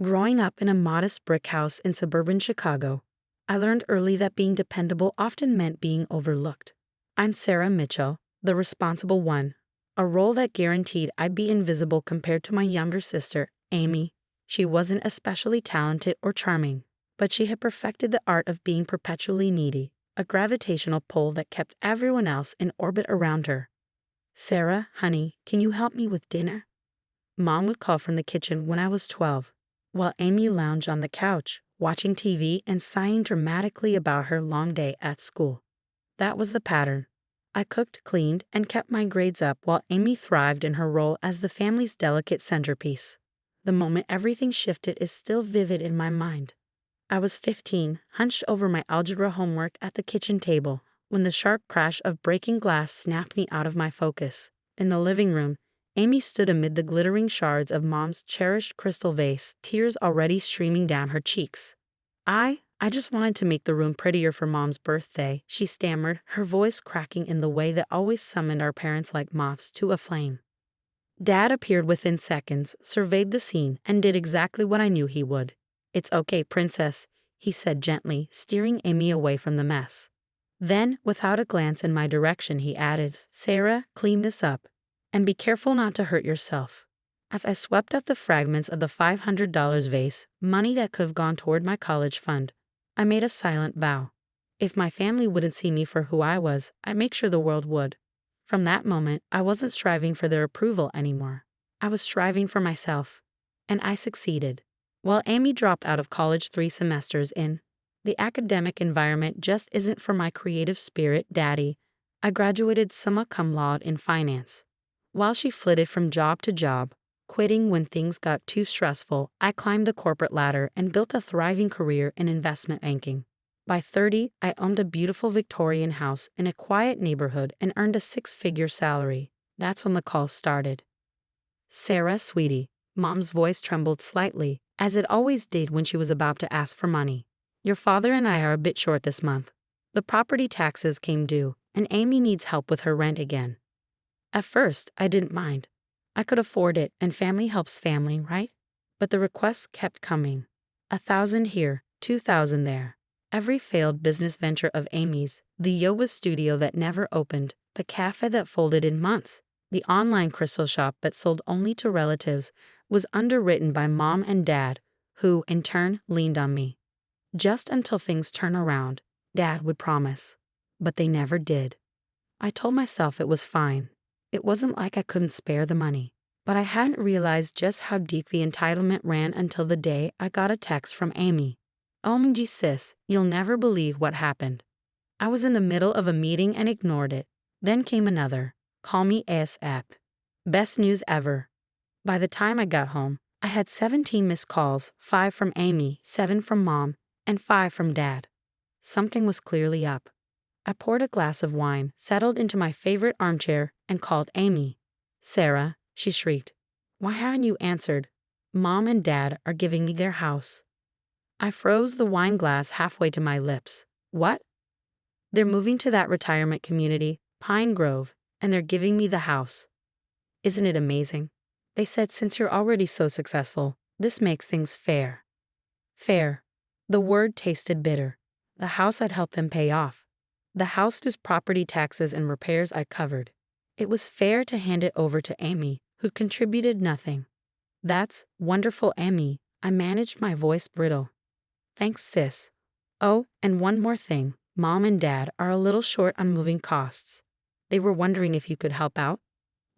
Growing up in a modest brick house in suburban Chicago, I learned early that being dependable often meant being overlooked. I'm Sarah Mitchell, the responsible one, a role that guaranteed I'd be invisible compared to my younger sister, Amy. She wasn't especially talented or charming, but she had perfected the art of being perpetually needy, a gravitational pull that kept everyone else in orbit around her. "Sarah, honey, can you help me with dinner?" Mom would call from the kitchen when I was 12, while Amy lounged on the couch, watching TV and sighing dramatically about her long day at school. That was the pattern. I cooked, cleaned, and kept my grades up while Amy thrived in her role as the family's delicate centerpiece. The moment everything shifted is still vivid in my mind. I was 15, hunched over my algebra homework at the kitchen table, when the sharp crash of breaking glass snapped me out of my focus. In the living room, Amy stood amid the glittering shards of Mom's cherished crystal vase, tears already streaming down her cheeks. I just wanted to make the room prettier for Mom's birthday," she stammered, her voice cracking in the way that always summoned our parents like moths to a flame. Dad appeared within seconds, surveyed the scene, and did exactly what I knew he would. "It's okay, princess," he said gently, steering Amy away from the mess. Then, without a glance in my direction, he added, "Sarah, clean this up. And be careful not to hurt yourself." As I swept up the fragments of the $500 vase, money that could have gone toward my college fund, I made a silent vow. If my family wouldn't see me for who I was, I'd make sure the world would. From that moment, I wasn't striving for their approval anymore. I was striving for myself. And I succeeded. While Amy dropped out of college 3 semesters in, "The academic environment just isn't for my creative spirit, Daddy," I graduated summa cum laude in finance. While she flitted from job to job, quitting when things got too stressful, I climbed the corporate ladder and built a thriving career in investment banking. By 30, I owned a beautiful Victorian house in a quiet neighborhood and earned a 6-figure salary. That's when the calls started. "Sarah, sweetie," Mom's voice trembled slightly, as it always did when she was about to ask for money. "Your father and I are a bit short this month. The property taxes came due, and Amy needs help with her rent again." At first, I didn't mind. I could afford it, and family helps family, right? But the requests kept coming. 1,000 here, 2,000 there. Every failed business venture of Amy's, the yoga studio that never opened, the cafe that folded in months, the online crystal shop that sold only to relatives, was underwritten by Mom and Dad, who, in turn, leaned on me. Just until things turn around, Dad would promise. But they never did. I told myself it was fine. It wasn't like I couldn't spare the money. But I hadn't realized just how deep the entitlement ran until the day I got a text from Amy. "OMG sis, you'll never believe what happened." I was in the middle of a meeting and ignored it. Then came another. "Call me ASAP. Best news ever." By the time I got home, I had 17 missed calls, 5 from Amy, 7 from Mom, and 5 from Dad. Something was clearly up. I poured a glass of wine, settled into my favorite armchair, and called Amy. "Sarah," she shrieked. "Why haven't you answered? Mom and Dad are giving me their house." I froze the wine glass halfway to my lips. "What?" "They're moving to that retirement community, Pine Grove, and they're giving me the house." "Isn't it amazing?" They said, "Since you're already so successful, this makes things fair." Fair. The word tasted bitter. The house I'd helped them pay off. The house whose property taxes and repairs I covered. It was fair to hand it over to Amy, who contributed nothing. "That's wonderful, Amy." I managed my voice brittle. "Thanks, sis. Oh, and one more thing. Mom and Dad are a little short on moving costs. They were wondering if you could help out.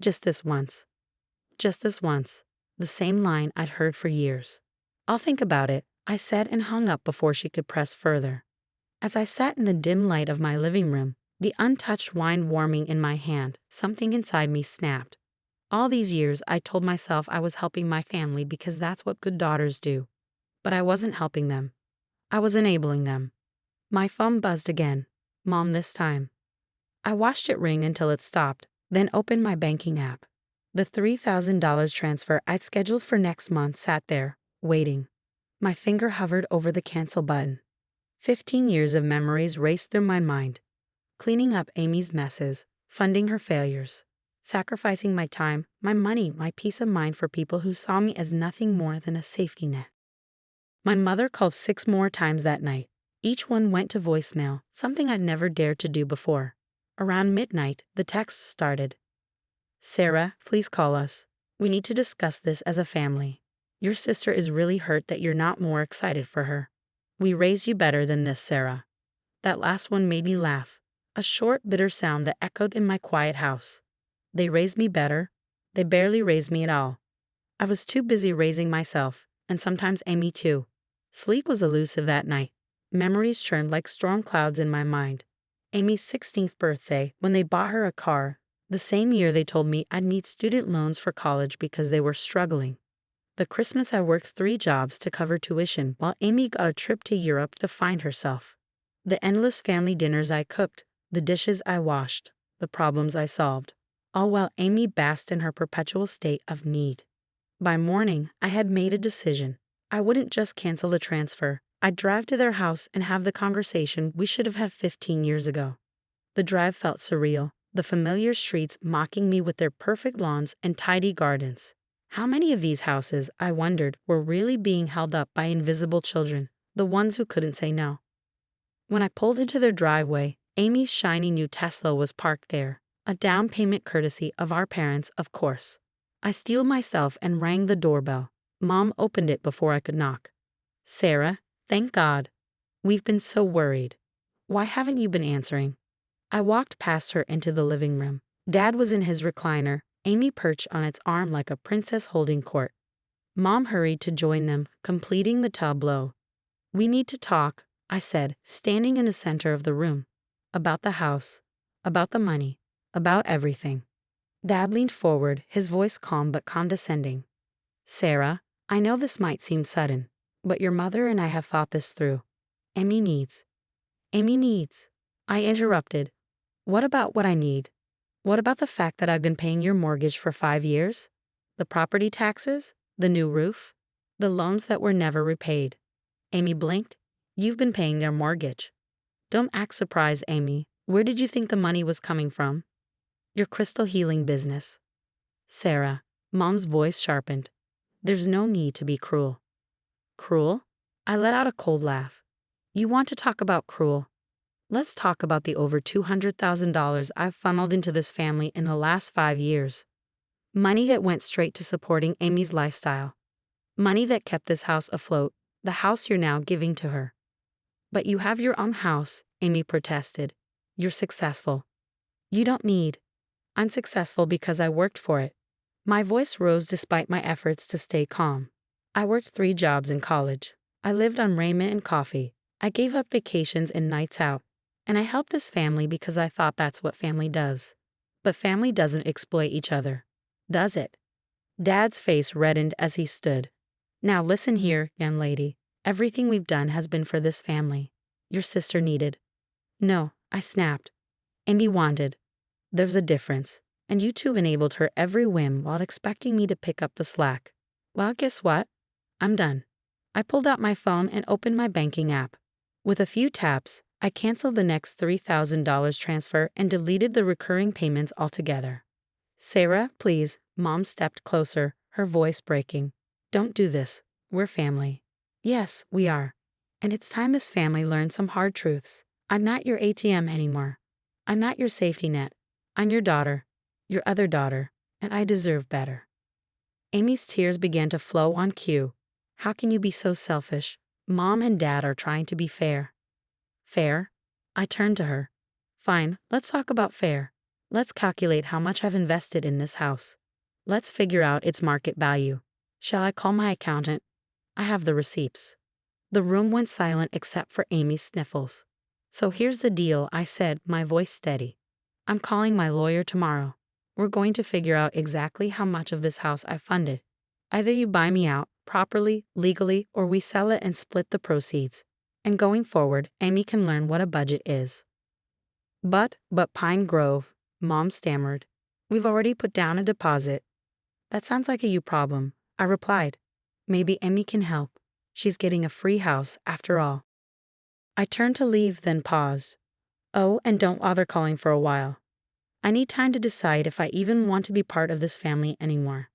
Just this once." Just this once. The same line I'd heard for years. "I'll think about it," I said, and hung up before she could press further. As I sat in the dim light of my living room, the untouched wine warming in my hand, something inside me snapped. All these years I told myself I was helping my family because that's what good daughters do. But I wasn't helping them. I was enabling them. My phone buzzed again. Mom this time. I watched it ring until it stopped, then opened my banking app. The $3,000 transfer I'd scheduled for next month sat there, waiting. My finger hovered over the cancel button. 15 years of memories raced through my mind. Cleaning up Amy's messes, funding her failures, sacrificing my time, my money, my peace of mind for people who saw me as nothing more than a safety net. My mother called 6 more times that night. Each one went to voicemail, something I'd never dared to do before. Around midnight, the text started. Sarah, please call us. We need to discuss this as a family. Your sister is really hurt that you're not more excited for her. We raised you better than this, Sarah. That last one made me laugh. A short, bitter sound that echoed in my quiet house. They raised me better. They barely raised me at all. I was too busy raising myself, and sometimes Amy too. Sleep was elusive that night. Memories churned like storm clouds in my mind. Amy's 16th birthday, when they bought her a car, the same year they told me I'd need student loans for college because they were struggling. The Christmas I worked 3 jobs to cover tuition while Amy got a trip to Europe to find herself. The endless family dinners I cooked, the dishes I washed, the problems I solved, all while Amy basked in her perpetual state of need. By morning, I had made a decision. I wouldn't just cancel the transfer. I'd drive to their house and have the conversation we should have had 15 years ago. The drive felt surreal, the familiar streets mocking me with their perfect lawns and tidy gardens. How many of these houses, I wondered, were really being held up by invisible children, the ones who couldn't say no? When I pulled into their driveway, Amy's shiny new Tesla was parked there, a down payment courtesy of our parents, of course. I steeled myself and rang the doorbell. Mom opened it before I could knock. Sarah, thank God. We've been so worried. Why haven't you been answering? I walked past her into the living room. Dad was in his recliner, Amy perched on its arm like a princess holding court. Mom hurried to join them, completing the tableau. We need to talk, I said, standing in the center of the room. About the house, about the money, about everything. Dad leaned forward, his voice calm but condescending. Sarah, I know this might seem sudden, but your mother and I have thought this through. Amy needs. Amy needs. I interrupted. What about what I need? What about the fact that I've been paying your mortgage for 5 years? The property taxes? The new roof? The loans that were never repaid? Amy blinked. You've been paying their mortgage. Don't act surprised, Amy. Where did you think the money was coming from? Your crystal healing business. Sarah, Mom's voice sharpened. There's no need to be cruel. Cruel? I let out a cold laugh. You want to talk about cruel? Let's talk about the over $200,000 I've funneled into this family in the last 5 years. Money that went straight to supporting Amy's lifestyle. Money that kept this house afloat, the house you're now giving to her. But you have your own house, Amy protested. You're successful. You don't need. I'm successful because I worked for it. My voice rose despite my efforts to stay calm. I worked 3 jobs in college. I lived on raiment and coffee. I gave up vacations and nights out. And I helped this family because I thought that's what family does. But family doesn't exploit each other, does it? Dad's face reddened as he stood. Now listen here, young lady. Everything we've done has been for this family. Your sister needed. No, I snapped. Amy wanted. There's a difference. And you two enabled her every whim while expecting me to pick up the slack. Well, guess what? I'm done. I pulled out my phone and opened my banking app. With a few taps, I canceled the next $3,000 transfer and deleted the recurring payments altogether. Sarah, please, Mom stepped closer, her voice breaking. Don't do this. We're family. Yes, we are. And it's time this family learned some hard truths. I'm not your ATM anymore. I'm not your safety net. I'm your daughter, your other daughter, and I deserve better. Amy's tears began to flow on cue. How can you be so selfish? Mom and Dad are trying to be fair. Fair? I turned to her. Fine, let's talk about fair. Let's calculate how much I've invested in this house. Let's figure out its market value. Shall I call my accountant? I have the receipts. The room went silent except for Amy's sniffles. So here's the deal, I said, my voice steady. I'm calling my lawyer tomorrow. We're going to figure out exactly how much of this house I've funded. Either you buy me out, properly, legally, or we sell it and split the proceeds. And going forward, Amy can learn what a budget is. But Pine Grove, Mom stammered. We've already put down a deposit. That sounds like a you problem, I replied. Maybe Amy can help. She's getting a free house after all. I turned to leave, then paused. Oh, and don't bother calling for a while. I need time to decide if I even want to be part of this family anymore.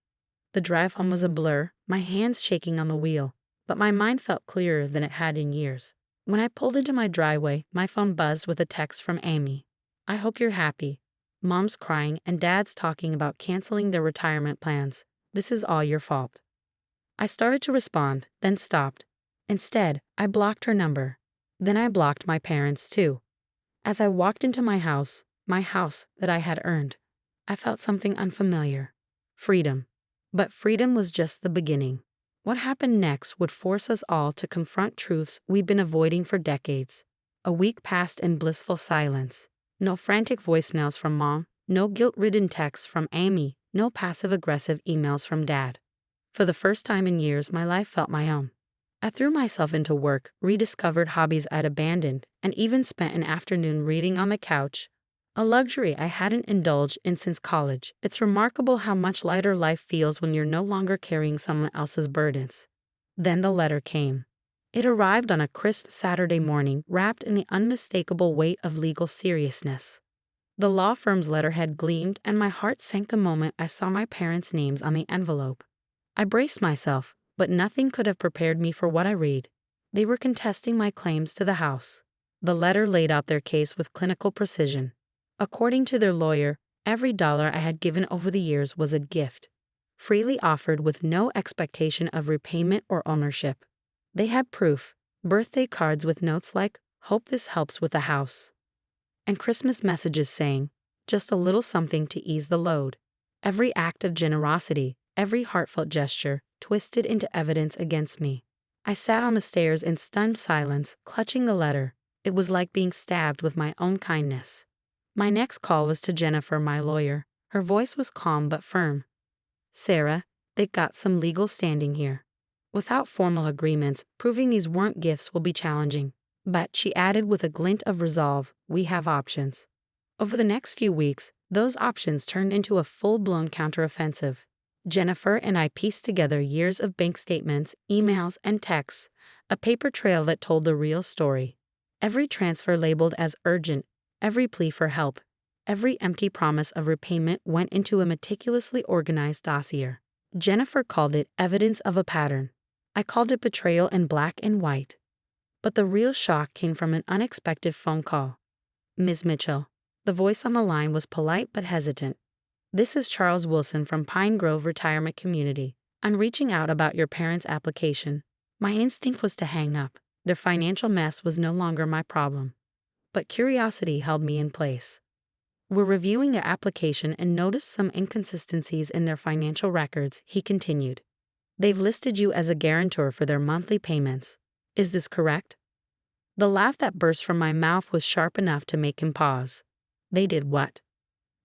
The drive home was a blur, my hands shaking on the wheel. but my mind felt clearer than it had in years. When I pulled into my driveway, my phone buzzed with a text from Amy. "I hope you're happy. Mom's crying and Dad's talking about canceling their retirement plans. This is all your fault." I started to respond, then stopped. Instead, I blocked her number. Then I blocked my parents too. As I walked into my house that I had earned, I felt something unfamiliar. Freedom. But freedom was just the beginning. What happened next would force us all to confront truths we'd been avoiding for decades. A week passed in blissful silence. No frantic voicemails from Mom, no guilt-ridden texts from Amy, no passive-aggressive emails from Dad. For the first time in years, my life felt my own. I threw myself into work, rediscovered hobbies I'd abandoned, and even spent an afternoon reading on the couch, a luxury I hadn't indulged in since college. It's remarkable how much lighter life feels when you're no longer carrying someone else's burdens. Then the letter came. It arrived on a crisp Saturday morning, wrapped in the unmistakable weight of legal seriousness. The law firm's letterhead gleamed, and my heart sank the moment I saw my parents' names on the envelope. I braced myself, but nothing could have prepared me for what I read. They were contesting my claims to the house. The letter laid out their case with clinical precision. According to their lawyer, every dollar I had given over the years was a gift, freely offered with no expectation of repayment or ownership. They had proof, birthday cards with notes like, "Hope this helps with the house," and Christmas messages saying, "Just a little something to ease the load." Every act of generosity, every heartfelt gesture, twisted into evidence against me. I sat on the stairs in stunned silence, clutching the letter. It was like being stabbed with my own kindness. My next call was to Jennifer, my lawyer. Her voice was calm but firm. "Sarah, they got some legal standing here. Without formal agreements, proving these weren't gifts will be challenging. But," she added with a glint of resolve, "we have options." Over the next few weeks, those options turned into a full-blown counteroffensive. Jennifer and I pieced together years of bank statements, emails, and texts, a paper trail that told the real story. Every transfer labeled as urgent, every plea for help, every empty promise of repayment went into a meticulously organized dossier. Jennifer called it evidence of a pattern. I called it betrayal in black and white. But the real shock came from an unexpected phone call. "Ms. Mitchell." The voice on the line was polite but hesitant. "This is Charles Wilson from Pine Grove Retirement Community. I'm reaching out about your parents' application." My instinct was to hang up. Their financial mess was no longer my problem. But curiosity held me in place. "We're reviewing their application and noticed some inconsistencies in their financial records," he continued. "They've listed you as a guarantor for their monthly payments. Is this correct?" The laugh that burst from my mouth was sharp enough to make him pause. "They did what?"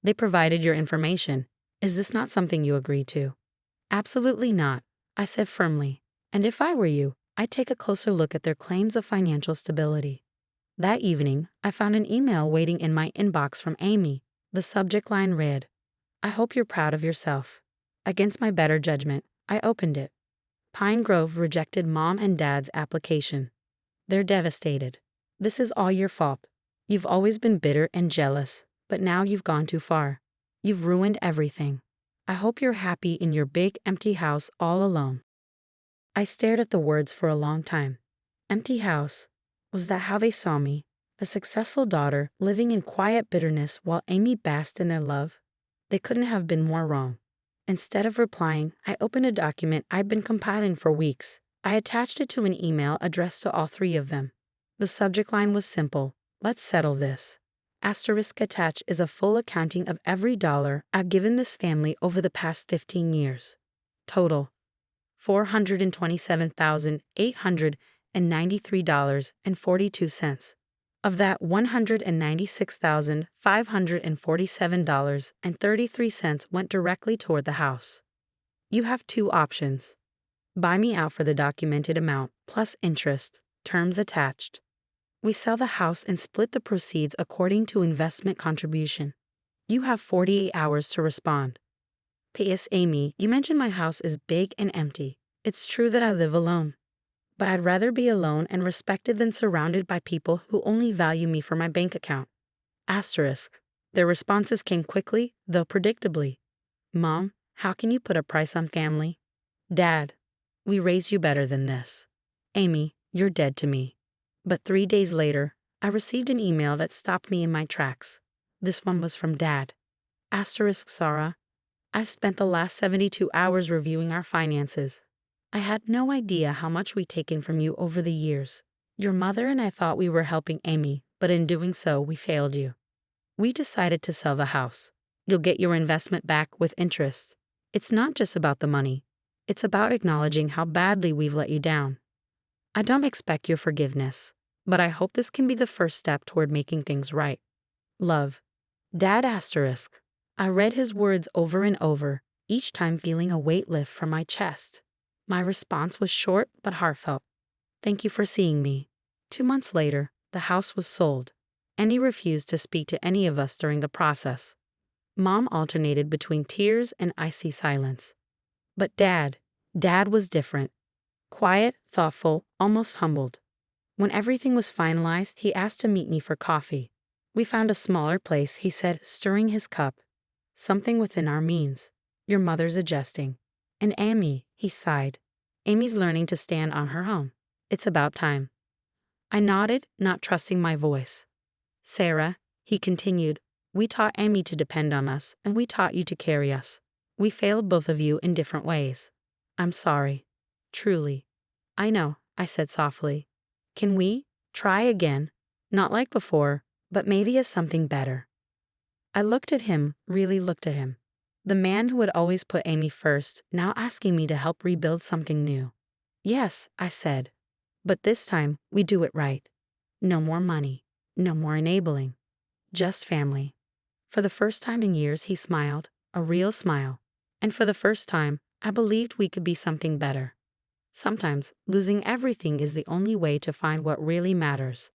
"They provided your information. Is this not something you agreed to?" "Absolutely not," I said firmly. "And if I were you, I'd take a closer look at their claims of financial stability." That evening, I found an email waiting in my inbox from Amy. The subject line read, "I hope you're proud of yourself." Against my better judgment, I opened it. Pine Grove rejected Mom and Dad's application. They're devastated. "This is all your fault. You've always been bitter and jealous, but now you've gone too far. You've ruined everything. I hope you're happy in your big empty house all alone." I stared at the words for a long time. Empty house. Was that how they saw me? A successful daughter living in quiet bitterness while Amy basked in their love? They couldn't have been more wrong. Instead of replying, I opened a document I'd been compiling for weeks. I attached it to an email addressed to all three of them. The subject line was simple: "Let's settle this." Asterisk attached is a full accounting of every dollar I've given this family over the past 15 years. Total: $427,893.42. Of that, $196,547.33 went directly toward the house. You have two options. Buy me out for the documented amount, plus interest, terms attached. We sell the house and split the proceeds according to investment contribution. You have 48 hours to respond. P.S. Amy, you mentioned my house is big and empty. It's true that I live alone. But I'd rather be alone and respected than surrounded by people who only value me for my bank account. Asterisk. Their responses came quickly, though predictably. "Mom, how can you put a price on family?" "Dad, we raised you better than this." Amy, you're dead to me. But 3 days later, I received an email that stopped me in my tracks. This one was from Dad. Asterisk Sarah. I've spent the last 72 hours reviewing our finances. I had no idea how much we'd taken from you over the years. Your mother and I thought we were helping Amy, but in doing so, we failed you. We decided to sell the house. You'll get your investment back with interest. It's not just about the money. It's about acknowledging how badly we've let you down. I don't expect your forgiveness, but I hope this can be the first step toward making things right. Love. Dad asterisk. I read his words over and over, each time feeling a weight lift from my chest. My response was short but heartfelt. Thank you for seeing me. 2 months later, the house was sold. Annie refused to speak to any of us during the process. Mom alternated between tears and icy silence. But Dad was different. Quiet, thoughtful, almost humbled. When everything was finalized, he asked to meet me for coffee. We found a smaller place, he said, stirring his cup. Something within our means. Your mother's adjusting. And Amy, he sighed. Amy's learning to stand on her own. It's about time. I nodded, not trusting my voice. Sarah, he continued, we taught Amy to depend on us, and we taught you to carry us. We failed both of you in different ways. I'm sorry. Truly. I know, I said softly. Can we try again? Not like before, but maybe as something better. I looked at him, really looked at him. The man who had always put Amy first, now asking me to help rebuild something new. Yes, I said. But this time, we do it right. No more money. No more enabling. Just family. For the first time in years, he smiled, a real smile. And for the first time, I believed we could be something better. Sometimes, losing everything is the only way to find what really matters.